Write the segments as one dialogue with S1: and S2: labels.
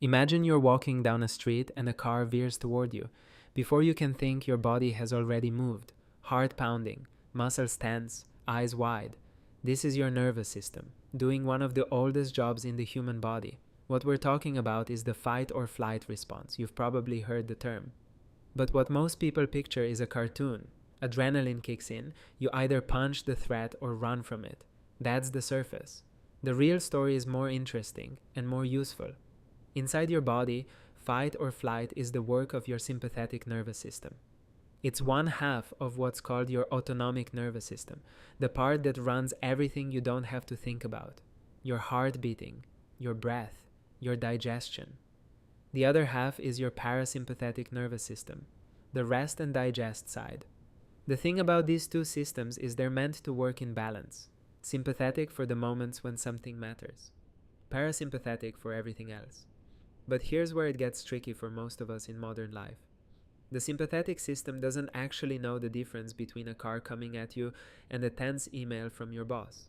S1: Imagine you're walking down a street and a car veers toward you. Before you can think, your body has already moved. Heart pounding, muscles tense, eyes wide. This is your nervous system, doing one of the oldest jobs in the human body. What we're talking about is the fight or flight response. You've probably heard the term. But what most people picture is a cartoon. Adrenaline kicks in, you either punch the threat or run from it. That's the surface. The real story is more interesting and more useful. Inside your body, fight or flight is the work of your sympathetic nervous system. It's one half of what's called your autonomic nervous system, the part that runs everything you don't have to think about. Your heart beating, your breath, your digestion. The other half is your parasympathetic nervous system, the rest and digest side. The thing about these two systems is they're meant to work in balance. Sympathetic for the moments when something matters. Parasympathetic for everything else. But here's where it gets tricky for most of us in modern life. The sympathetic system doesn't actually know the difference between a car coming at you and a tense email from your boss.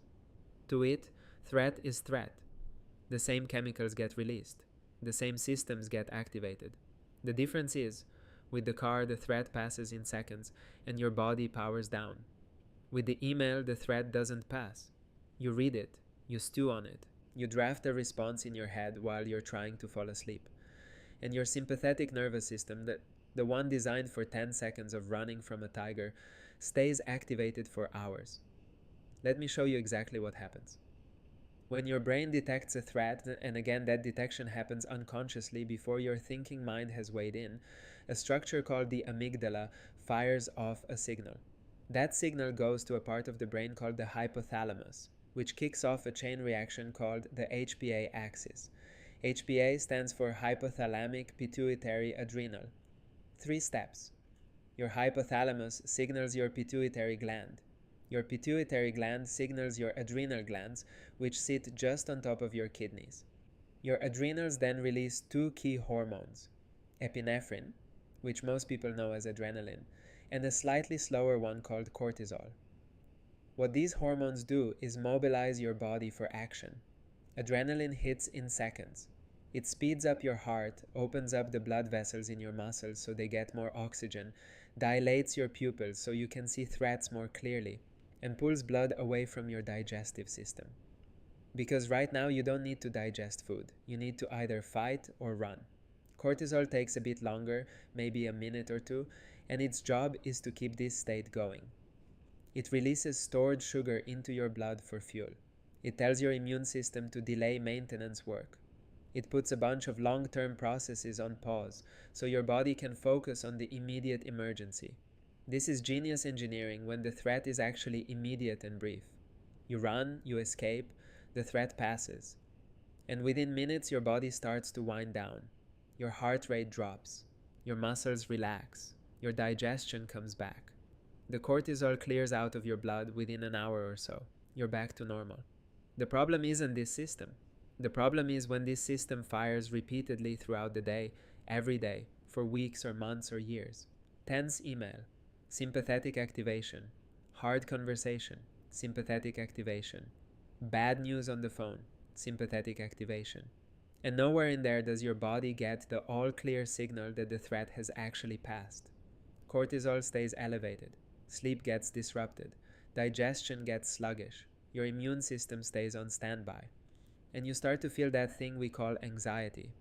S1: To it, threat is threat. The same chemicals get released. The same systems get activated. The difference is, with the car, the threat passes in seconds and your body powers down. With the email, the threat doesn't pass. You read it, you stew on it, you draft a response in your head while you're trying to fall asleep. And your sympathetic nervous system, the one designed for 10 seconds of running from a tiger, stays activated for hours. Let me show you exactly what happens. When your brain detects a threat, and again that detection happens unconsciously before your thinking mind has weighed in, a structure called the amygdala fires off a signal. That signal goes to a part of the brain called the hypothalamus, which kicks off a chain reaction called the HPA axis. HPA stands for hypothalamic pituitary adrenal. 3 steps. Your hypothalamus signals your pituitary gland. Your pituitary gland signals your adrenal glands, which sit just on top of your kidneys. Your adrenals then release 2 key hormones, epinephrine, which most people know as adrenaline, and a slightly slower one called cortisol. What these hormones do is mobilize your body for action. Adrenaline hits in seconds. It speeds up your heart, opens up the blood vessels in your muscles so they get more oxygen, dilates your pupils so you can see threats more clearly, and pulls blood away from your digestive system. Because right now you don't need to digest food. You need to either fight or run. Cortisol takes a bit longer, maybe a minute or two, and its job is to keep this state going. It releases stored sugar into your blood for fuel. It tells your immune system to delay maintenance work. It puts a bunch of long-term processes on pause, so your body can focus on the immediate emergency. This is genius engineering when the threat is actually immediate and brief. You run, you escape, the threat passes. And within minutes your body starts to wind down. Your heart rate drops. Your muscles relax. Your digestion comes back. The cortisol clears out of your blood within an hour or so. You're back to normal. The problem isn't this system. The problem is when this system fires repeatedly throughout the day, every day, for weeks or months or years. Tense email, sympathetic activation. Hard conversation, sympathetic activation. Bad news on the phone, sympathetic activation. And nowhere in there does your body get the all-clear signal that the threat has actually passed. Cortisol stays elevated. Sleep gets disrupted. Digestion gets sluggish. Your immune system stays on standby. And you start to feel that thing we call anxiety,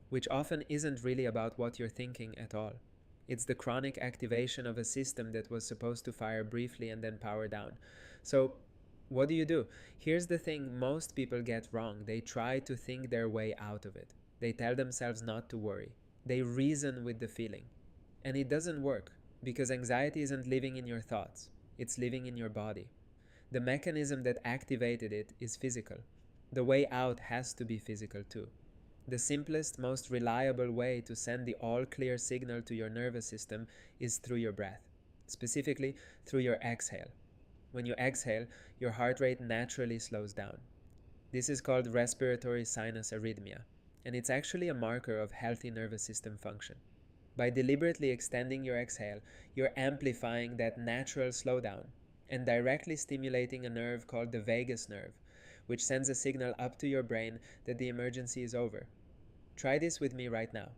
S1: which often isn't really about what you're thinking at all. It's the chronic activation of a system that was supposed to fire briefly and then power down. So, what do? Here's the thing most people get wrong. They try to think their way out of it. They tell themselves not to worry. They reason with the feeling. And it doesn't work, because anxiety isn't living in your thoughts. It's living in your body. The mechanism that activated it is physical. The way out has to be physical too. The simplest, most reliable way to send the all-clear signal to your nervous system is through your breath, specifically through your exhale. When you exhale, your heart rate naturally slows down. This is called respiratory sinus arrhythmia, and it's actually a marker of healthy nervous system function. By deliberately extending your exhale, you're amplifying that natural slowdown and directly stimulating a nerve called the vagus nerve, which sends a signal up to your brain that the emergency is over. Try this with me right now.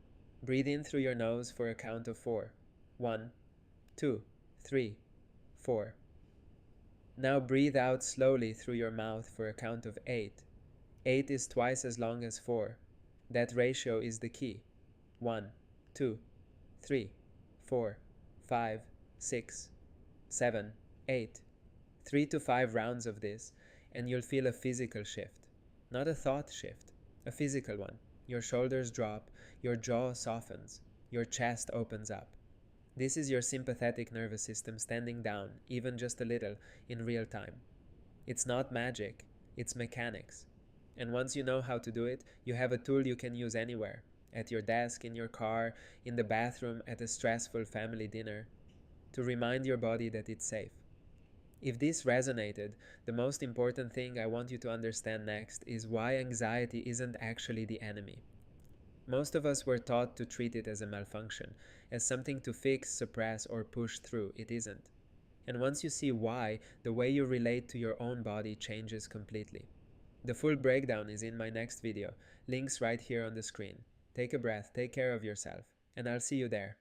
S1: Breathe in through your nose for a count of 4. 1, 2, 3, 4. Now breathe out slowly through your mouth for a count of 8. 8 is twice as long as 4. That ratio is the key. 1, 2, 3, 4, 5, 6, 7, 8. 3 to 5 rounds of this, and you'll feel a physical shift. Not a thought shift, a physical one. Your shoulders drop, your jaw softens, your chest opens up. This is your sympathetic nervous system standing down, even just a little, in real time. It's not magic, it's mechanics. And once you know how to do it, you have a tool you can use anywhere. At your desk, in your car, in the bathroom, at a stressful family dinner, to remind your body that it's safe. If this resonated, the most important thing I want you to understand next is why anxiety isn't actually the enemy. Most of us were taught to treat it as a malfunction, as something to fix, suppress, or push through. It isn't. And once you see why, the way you relate to your own body changes completely. The full breakdown is in my next video, links right here on the screen. Take a breath, take care of yourself, and I'll see you there.